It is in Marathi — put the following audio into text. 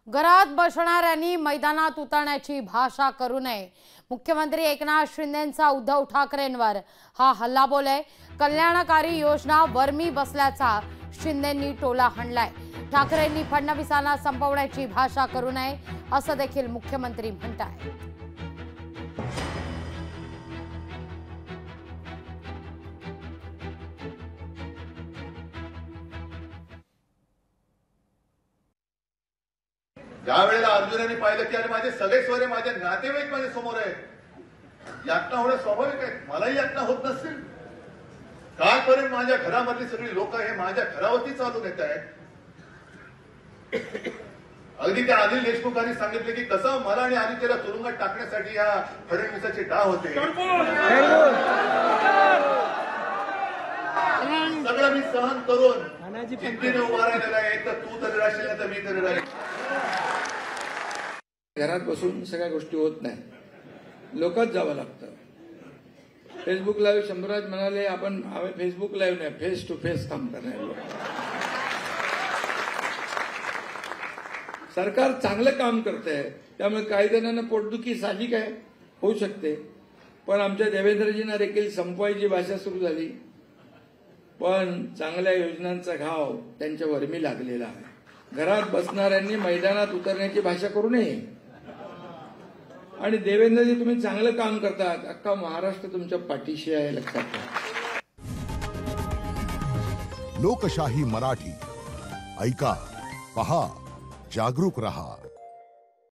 घरात बसणाऱ्यांनी मैदानात उतरण्याची भाषा करू नये। मुख्यमंत्री एकनाथ शिंदेंचा उद्धव ठाकरेंवर हा हल्लाबोल आहे। कल्याणकारी योजना वर्मी बसल्याचा शिंदेंनी टोला हाणलाय। ठाकरेंनी फडणवीसांना संपवण्याची भाषा करू नये असं देखील मुख्यमंत्री म्हणतायत। ज्या वेळेला अर्जुनाने पाहिलं की अरे माझे सगळे स्वरे माझे नातेवाईक माझ्या समोर आहेत, यातना होणं स्वाभाविक आहे, मलाही यातना होत नसतील, कालपर्यंत माझ्या घरामधली सगळी लोक हे माझ्या घरावरती चालून येत आहेत। अगदी त्या अनिल देशमुखांनी सांगितले की कसं मला आणि आदित्यला तुरुंगात टाकण्यासाठी या फडणवीसाचे डाव होते। सगळं मी सहन करून जिद्दीने उभा राहिलेला आहे, तर तू तरी राहशील तर मी तरी राहील। घरात बसून सगळ्या गोष्टी होत नाही, लोकच जावं लागतं। फेसबुक लाईव्ह शंभराज म्हणाले आपण फेसबुक लाईव्ह नाही, फेस टू फेस काम करणार। सरकार चांगलं काम करत आहे, त्यामुळे काही जणांना पोटदुखी साहजिक आहे, होऊ शकते, पण आमच्या देवेंद्रजींना देखील संपवायची भाषा सुरू झाली। पण चांगल्या योजनांचा घाव त्यांच्या वर्मी लागलेला आहे। घरात बसणाऱ्यांनी मैदानात उतरण्याची भाषा करू नये। आणि देवेंद्रजी तुम्ही चांगलं काम करतात, अख्खा महाराष्ट्र तुमच्या पाठीशी आहे, लक्षात ठेवा। लोकशाही मराठी ऐका, पहा, जागरूक रहा।